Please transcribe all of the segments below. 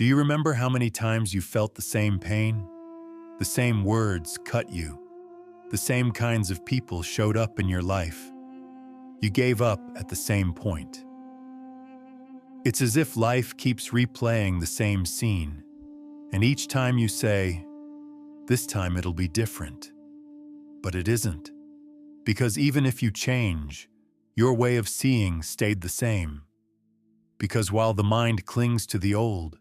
Do you remember how many times you felt the same pain? The same words cut you. The same kinds of people showed up in your life. You gave up at the same point. It's as if life keeps replaying the same scene, and each time you say, "This time it'll be different." But it isn't, because even if you change, your way of seeing stayed the same. Because while the mind clings to the old,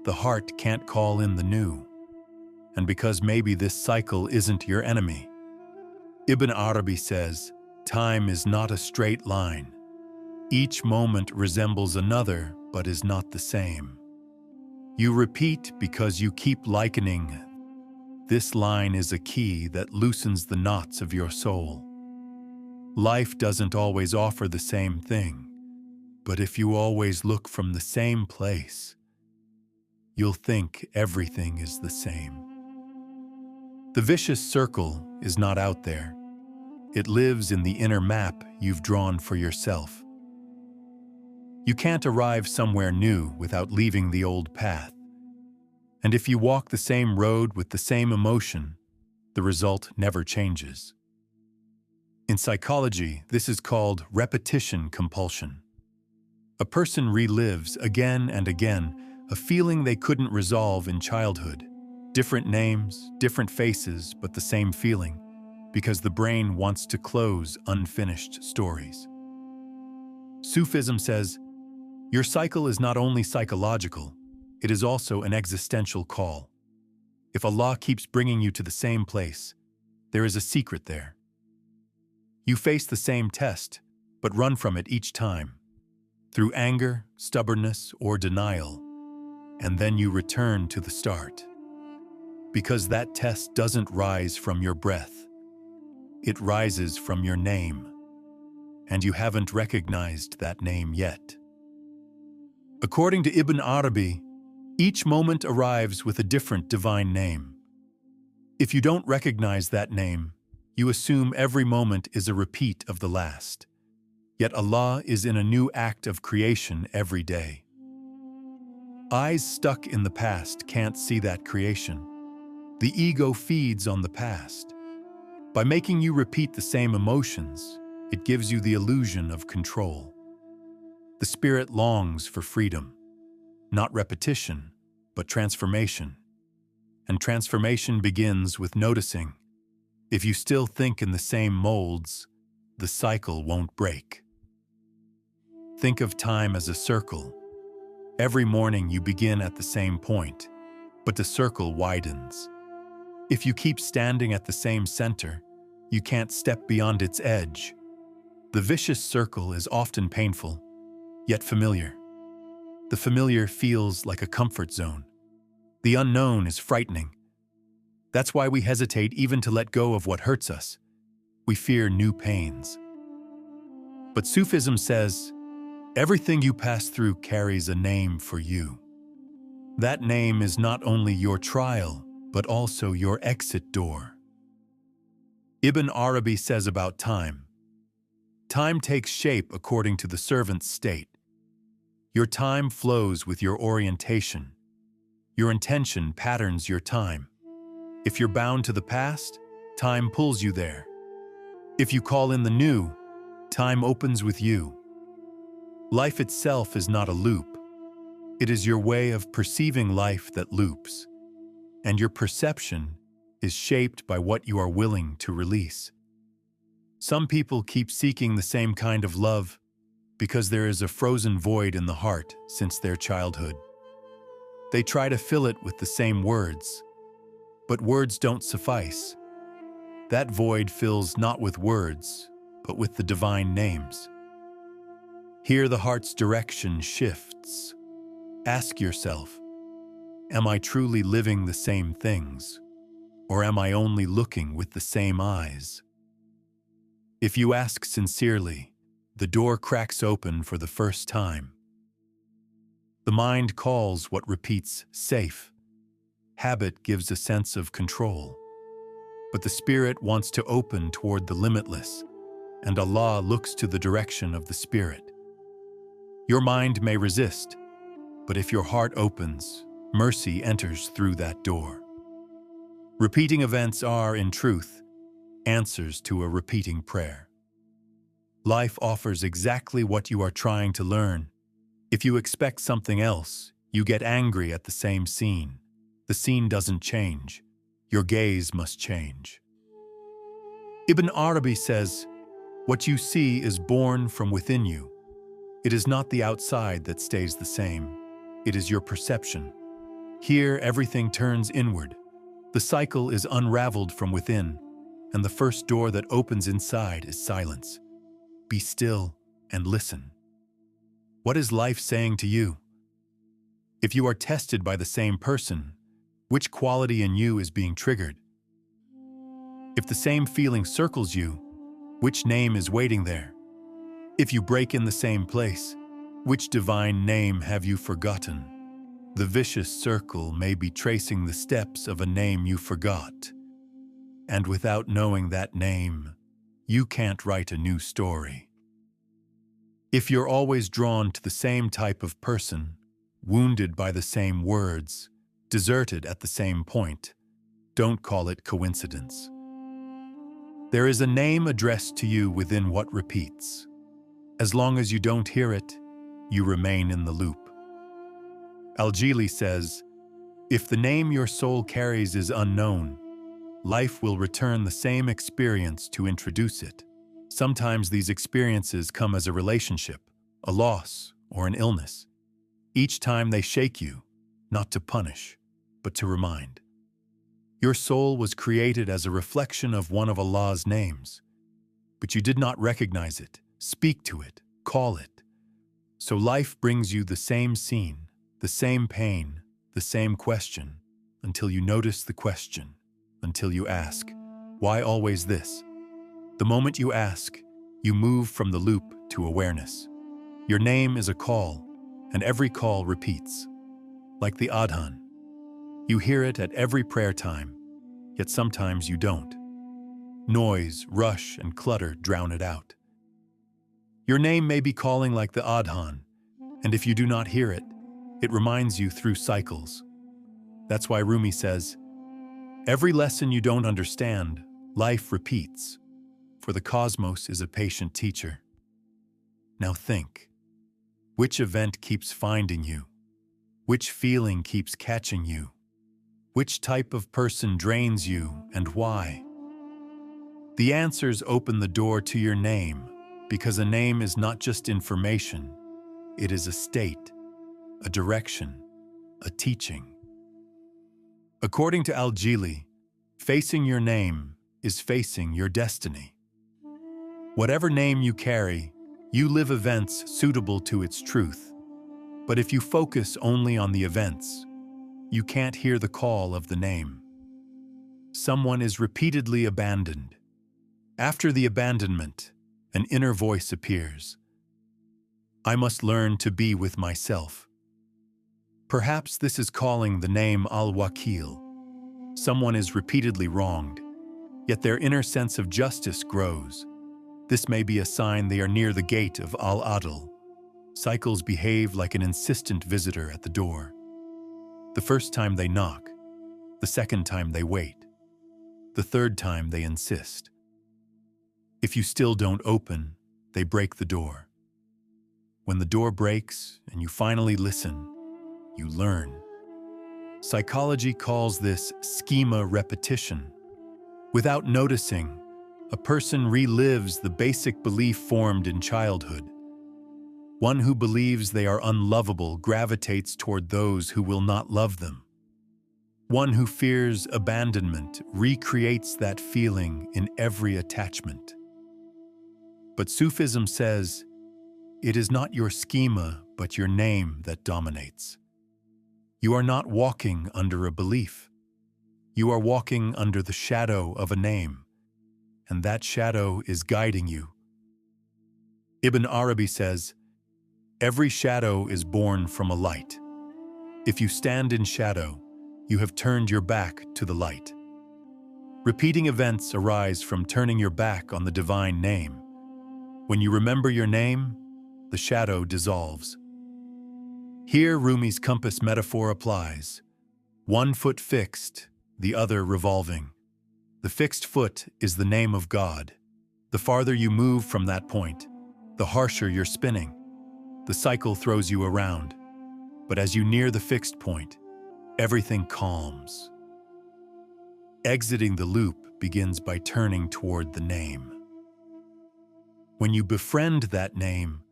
the heart can't call in the new. And because maybe this cycle isn't your enemy. Ibn Arabi says, time is not a straight line. Each moment resembles another, but is not the same. You repeat because you keep likening. This line is a key that loosens the knots of your soul. Life doesn't always offer the same thing, but if you always look from the same place, you'll think everything is the same. The vicious circle is not out there. It lives in the inner map you've drawn for yourself. You can't arrive somewhere new without leaving the old path. And if you walk the same road with the same emotion, the result never changes. In psychology, this is called repetition compulsion. A person relives again and again a feeling they couldn't resolve in childhood. Different names, different faces, but the same feeling, because the brain wants to close unfinished stories. Sufism says, your cycle is not only psychological, it is also an existential call. If Allah keeps bringing you to the same place, there is a secret there. You face the same test, but run from it each time, through anger, stubbornness, or denial, and then you return to the start. Because that test doesn't rise from your breath. It rises from your name, and you haven't recognized that name yet. According to Ibn Arabi, each moment arrives with a different divine name. If you don't recognize that name, you assume every moment is a repeat of the last. Yet Allah is in a new act of creation every day. Eyes stuck in the past can't see that creation. The ego feeds on the past. By making you repeat the same emotions, it gives you the illusion of control. The spirit longs for freedom, not repetition, but transformation. And transformation begins with noticing. If you still think in the same molds, the cycle won't break. Think of time as a circle. Every morning you begin at the same point, but the circle widens. If you keep standing at the same center, you can't step beyond its edge. The vicious circle is often painful, yet familiar. The familiar feels like a comfort zone. The unknown is frightening. That's why we hesitate even to let go of what hurts us. We fear new pains. But Sufism says, everything you pass through carries a name for you. That name is not only your trial, but also your exit door. Ibn Arabi says about time, time takes shape according to the servant's state. Your time flows with your orientation. Your intention patterns your time. If you're bound to the past, time pulls you there. If you call in the new, time opens with you. Life itself is not a loop. It is your way of perceiving life that loops. And your perception is shaped by what you are willing to release. Some people keep seeking the same kind of love because there is a frozen void in the heart since their childhood. They try to fill it with the same words, but words don't suffice. That void fills not with words, but with the divine names. Here the heart's direction shifts. Ask yourself, am I truly living the same things, or am I only looking with the same eyes? If you ask sincerely, the door cracks open for the first time. The mind calls what repeats safe. Habit gives a sense of control. But the spirit wants to open toward the limitless, and Allah looks to the direction of the spirit. Your mind may resist, but if your heart opens, mercy enters through that door. Repeating events are, in truth, answers to a repeating prayer. Life offers exactly what you are trying to learn. If you expect something else, you get angry at the same scene. The scene doesn't change. Your gaze must change. Ibn Arabi says, "What you see is born from within you. It is not the outside that stays the same. It is your perception. Here, everything turns inward. The cycle is unraveled from within, and the first door that opens inside is silence. Be still and listen." What is life saying to you? If you are tested by the same person, which quality in you is being triggered? If the same feeling circles you, which name is waiting there? If you break in the same place, which divine name have you forgotten? The vicious circle may be tracing the steps of a name you forgot. And without knowing that name, you can't write a new story. If you're always drawn to the same type of person, wounded by the same words, deserted at the same point, don't call it coincidence. There is a name addressed to you within what repeats. As long as you don't hear it, you remain in the loop. Al-Jili says, "If the name your soul carries is unknown, life will return the same experience to introduce it. Sometimes these experiences come as a relationship, a loss, or an illness. Each time they shake you, not to punish, but to remind. Your soul was created as a reflection of one of Allah's names, but you did not recognize it, speak to it, call it. So life brings you the same scene, the same pain, the same question, until you notice the question, until you ask, why always this? The moment you ask, you move from the loop to awareness. Your name is a call, and every call repeats. Like the adhan. You hear it at every prayer time, yet sometimes you don't. Noise, rush, and clutter drown it out. Your name may be calling like the adhan, and if you do not hear it, it reminds you through cycles. That's why Rumi says, "Every lesson you don't understand, life repeats, for the cosmos is a patient teacher." Now think, which event keeps finding you? Which feeling keeps catching you? Which type of person drains you, and why? The answers open the door to your name, because a name is not just information, it is a state, a direction, a teaching. According to Al-Jili, facing your name is facing your destiny. Whatever name you carry, you live events suitable to its truth. But if you focus only on the events, you can't hear the call of the name. Someone is repeatedly abandoned. After the abandonment, an inner voice appears. I must learn to be with myself. Perhaps this is calling the name Al-Wakil. Someone is repeatedly wronged, yet their inner sense of justice grows. This may be a sign they are near the gate of Al-Adl. Cycles behave like an insistent visitor at the door. The first time they knock, the second time they wait, the third time they insist. If you still don't open, they break the door. When the door breaks and you finally listen, you learn. Psychology calls this schema repetition. Without noticing, a person relives the basic belief formed in childhood. One who believes they are unlovable gravitates toward those who will not love them. One who fears abandonment recreates that feeling in every attachment. But Sufism says, it is not your schema, but your name that dominates. You are not walking under a belief. You are walking under the shadow of a name, and that shadow is guiding you. Ibn Arabi says, every shadow is born from a light. If you stand in shadow, you have turned your back to the light. Repeating events arise from turning your back on the divine name. When you remember your name, the shadow dissolves. Here Rumi's compass metaphor applies. One foot fixed, the other revolving. The fixed foot is the name of God. The farther you move from that point, the harsher you're spinning. The cycle throws you around. But as you near the fixed point, everything calms. Exiting the loop begins by turning toward the name. When you befriend that name,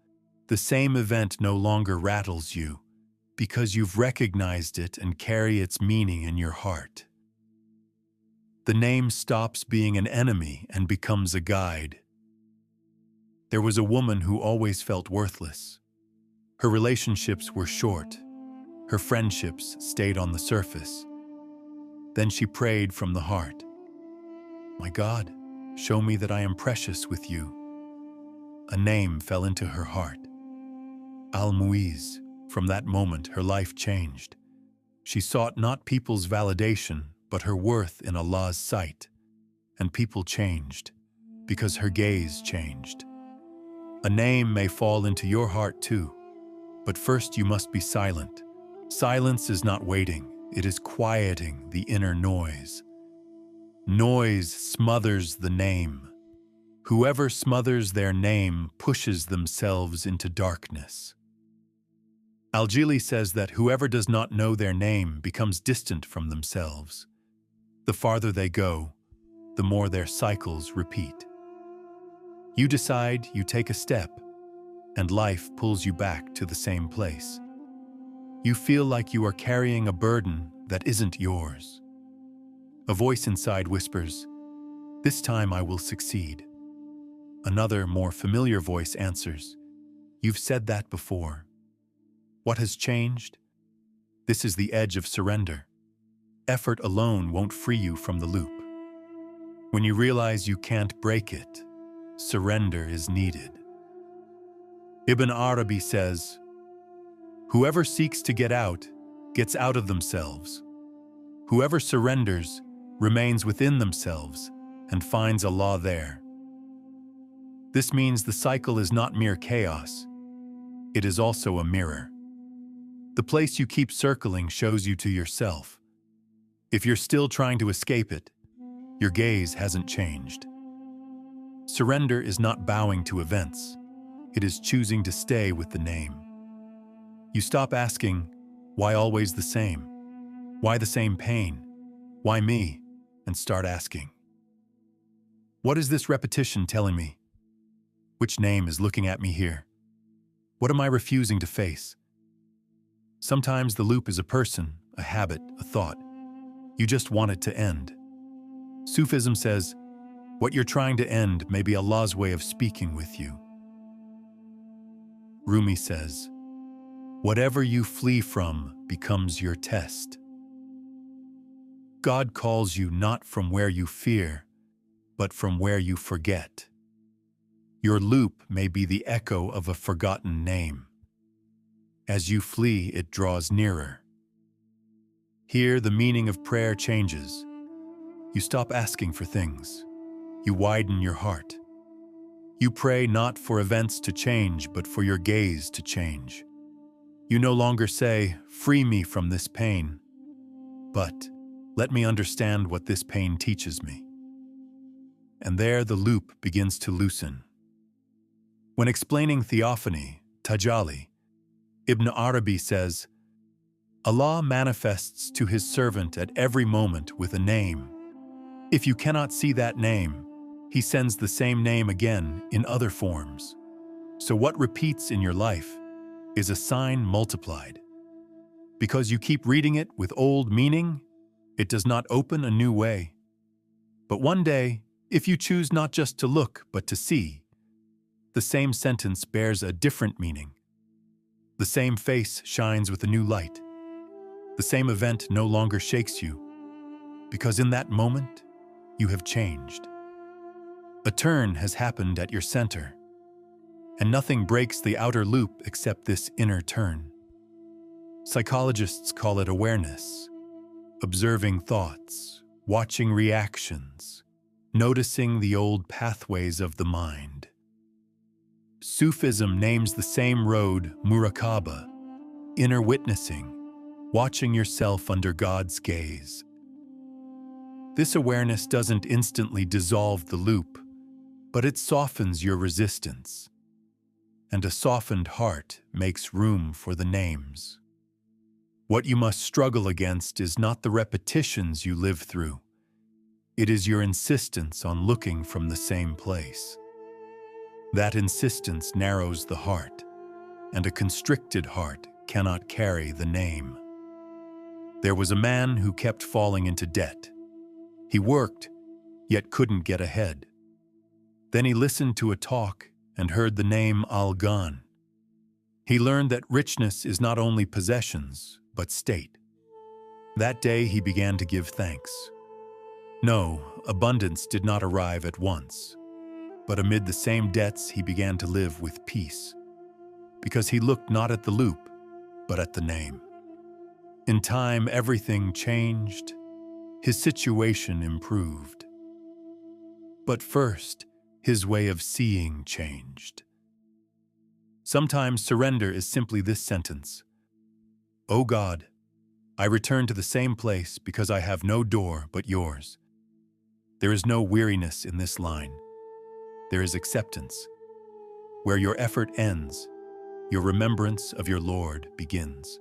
the same event no longer rattles you because you've recognized it and carry its meaning in your heart. The name stops being an enemy and becomes a guide. There was a woman who always felt worthless. Her relationships were short. Her friendships stayed on the surface. Then she prayed from the heart. "My God, show me that I am precious with you." A name fell into her heart. Al-Muiz. From that moment, her life changed. She sought not people's validation, but her worth in Allah's sight. And people changed, because her gaze changed. A name may fall into your heart too, but first you must be silent. Silence is not waiting, it is quieting the inner noise. Noise smothers the name. Whoever smothers their name pushes themselves into darkness. Al-Jili says that whoever does not know their name becomes distant from themselves. The farther they go, the more their cycles repeat. You decide, you take a step, and life pulls you back to the same place. You feel like you are carrying a burden that isn't yours. A voice inside whispers, "This time I will succeed." Another, more familiar voice answers, "You've said that before." What has changed? This is the edge of surrender. Effort alone won't free you from the loop. When you realize you can't break it, surrender is needed. Ibn Arabi says, "Whoever seeks to get out, gets out of themselves. Whoever surrenders, remains within themselves and finds Allah there." This means the cycle is not mere chaos. It is also a mirror. The place you keep circling shows you to yourself. If you're still trying to escape it, your gaze hasn't changed. Surrender is not bowing to events. It is choosing to stay with the name. You stop asking, "Why always the same? Why the same pain? Why me?" and start asking, "What is this repetition telling me? Which name is looking at me here? What am I refusing to face?" Sometimes the loop is a person, a habit, a thought. You just want it to end. Sufism says, what you're trying to end may be Allah's way of speaking with you. Rumi says, whatever you flee from becomes your test. God calls you not from where you fear, but from where you forget. Your loop may be the echo of a forgotten name. As you flee, it draws nearer. Here, the meaning of prayer changes. You stop asking for things. You widen your heart. You pray not for events to change, but for your gaze to change. You no longer say, "Free me from this pain," but, "Let me understand what this pain teaches me." And there the loop begins to loosen. When explaining theophany, tajalli, Ibn Arabi says, Allah manifests to his servant at every moment with a name. If you cannot see that name, he sends the same name again in other forms. So what repeats in your life is a sign multiplied. Because you keep reading it with old meaning, it does not open a new way. But one day, if you choose not just to look but to see, the same sentence bears a different meaning. The same face shines with a new light. The same event no longer shakes you, because in that moment, you have changed. A turn has happened at your center, and nothing breaks the outer loop except this inner turn. Psychologists call it awareness, observing thoughts, watching reactions, noticing the old pathways of the mind. Sufism names the same road Murakaba, inner witnessing, watching yourself under God's gaze. This awareness doesn't instantly dissolve the loop, but it softens your resistance. And a softened heart makes room for the names. What you must struggle against is not the repetitions you live through. It is your insistence on looking from the same place. That insistence narrows the heart, and a constricted heart cannot carry the name. There was a man who kept falling into debt. He worked, yet couldn't get ahead. Then he listened to a talk and heard the name Al-Jili. He learned that richness is not only possessions, but state. That day he began to give thanks. No, abundance did not arrive at once, but amid the same debts he began to live with peace, because he looked not at the loop, but at the name. In time, everything changed. His situation improved. But first, his way of seeing changed. Sometimes surrender is simply this sentence: "O God, I return to the same place because I have no door but yours." There is no weariness in this line. There is acceptance. Where your effort ends, your remembrance of your Lord begins.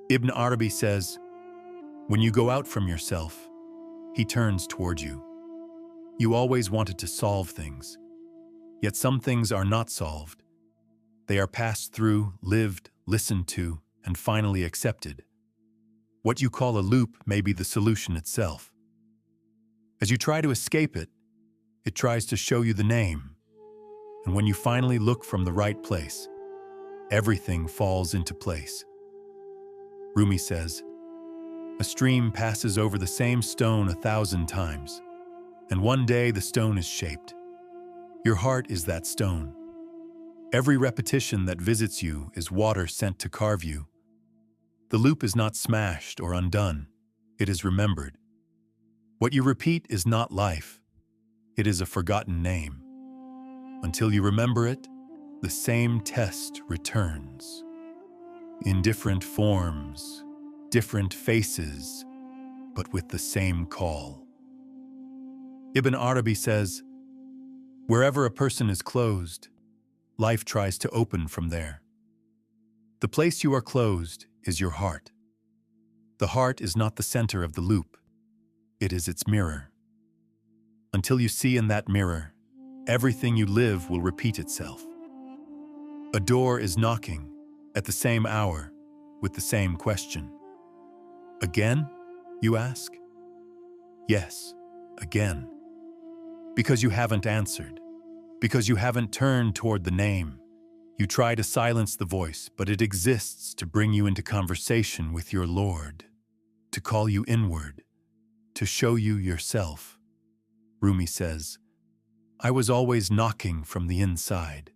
Ibn Arabi says, "When you go out from yourself, He turns toward you." You always wanted to solve things, yet some things are not solved. They are passed through, lived, listened to, and finally accepted. What you call a loop may be the solution itself. As you try to escape it, it tries to show you the name. And when you finally look from the right place, everything falls into place. Rumi says, "A stream passes over the same stone 1,000 times, and one day the stone is shaped. Your heart is that stone. Every repetition that visits you is water sent to carve you. The loop is not smashed or undone, it is remembered. What you repeat is not life, it is a forgotten name. Until you remember it, the same test returns. In different forms, different faces, but with the same call." Ibn Arabi says, "Wherever a person is closed, life tries to open from there. The place you are closed is your heart. The heart is not the center of the loop, it is its mirror. Until you see in that mirror, everything you live will repeat itself. A door is knocking at the same hour with the same question. Again, you ask? Yes, again. Because you haven't answered, because you haven't turned toward the name. You try to silence the voice, but it exists to bring you into conversation with your Lord, to call you inward, to show you yourself." Rumi says, "I was always knocking from the inside.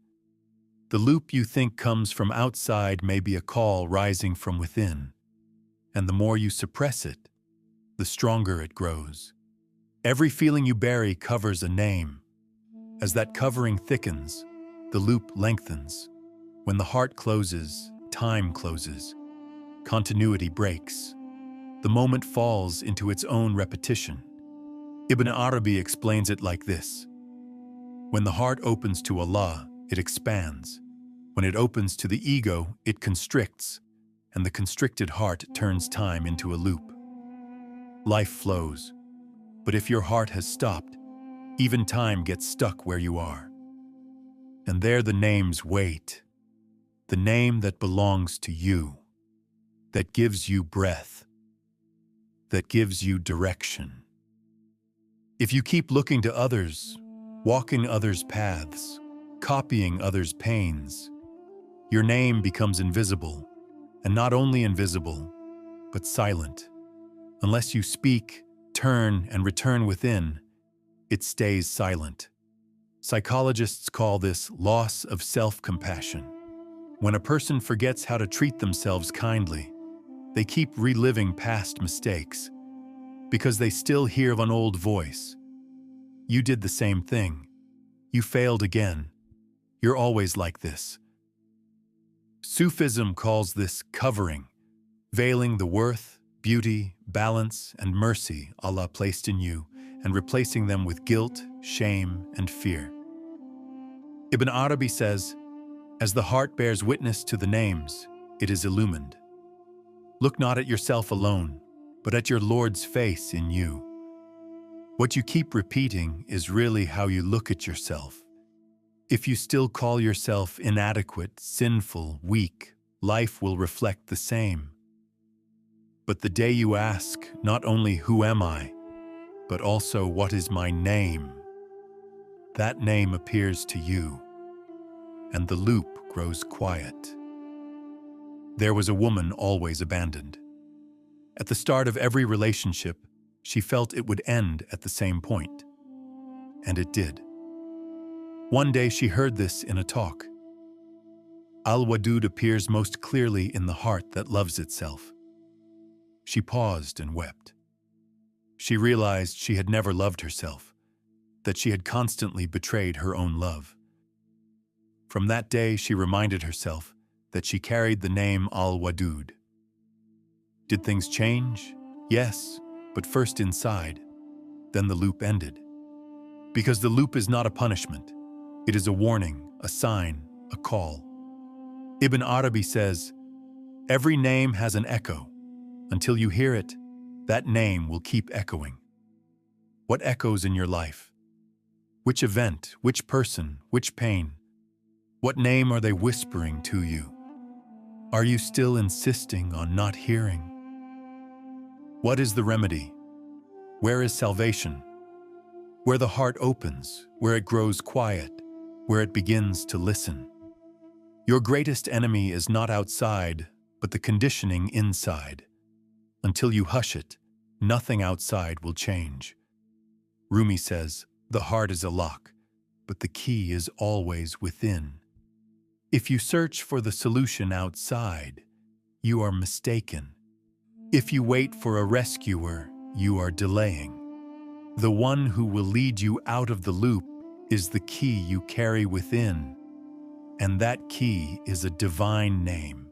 The loop you think comes from outside may be a call rising from within, and the more you suppress it, the stronger it grows. Every feeling you bury covers a name. As that covering thickens, the loop lengthens. When the heart closes, time closes. Continuity breaks. The moment falls into its own repetition." Ibn Arabi explains it like this: "When the heart opens to Allah, it expands. When it opens to the ego, it constricts, and the constricted heart turns time into a loop. Life flows, but if your heart has stopped, even time gets stuck where you are. And there the names wait, the name that belongs to you, that gives you breath, that gives you direction. If you keep looking to others, walking others' paths, copying others' pains, your name becomes invisible, and not only invisible, but silent. Unless you speak, turn, and return within, it stays silent. Psychologists call this loss of self-compassion. When a person forgets how to treat themselves kindly, they keep reliving past mistakes because they still hear of an old voice. You did the same thing. You failed again. You're always like this. Sufism calls this covering, veiling the worth, beauty, balance, and mercy Allah placed in you and replacing them with guilt, shame, and fear. Ibn Arabi says, "As the heart bears witness to the names, it is illumined. Look not at yourself alone, but at your Lord's face in you. What you keep repeating is really how you look at yourself. If you still call yourself inadequate, sinful, weak, life will reflect the same. But the day you ask not only who am I, but also what is my name, that name appears to you, and the loop grows quiet." There was a woman always abandoned. At the start of every relationship, she felt it would end at the same point. And it did. One day she heard this in a talk. Al-Wadud appears most clearly in the heart that loves itself. She paused and wept. She realized she had never loved herself, that she had constantly betrayed her own love. From that day, she reminded herself that she carried the name Al-Wadud. Did things change? Yes, but first inside. Then the loop ended. Because the loop is not a punishment. It is a warning, a sign, a call. Ibn Arabi says, "Every name has an echo. Until you hear it, that name will keep echoing." What echoes in your life? Which event, which person, which pain? What name are they whispering to you? Are you still insisting on not hearing? What is the remedy? Where is salvation? Where the heart opens, where it grows quiet, where it begins to listen. Your greatest enemy is not outside, but the conditioning inside. Until you hush it, nothing outside will change. Rumi says, "The heart is a lock, but the key is always within." If you search for the solution outside, you are mistaken. If you wait for a rescuer, you are delaying. The one who will lead you out of the loop is the key you carry within, and that key is a divine name.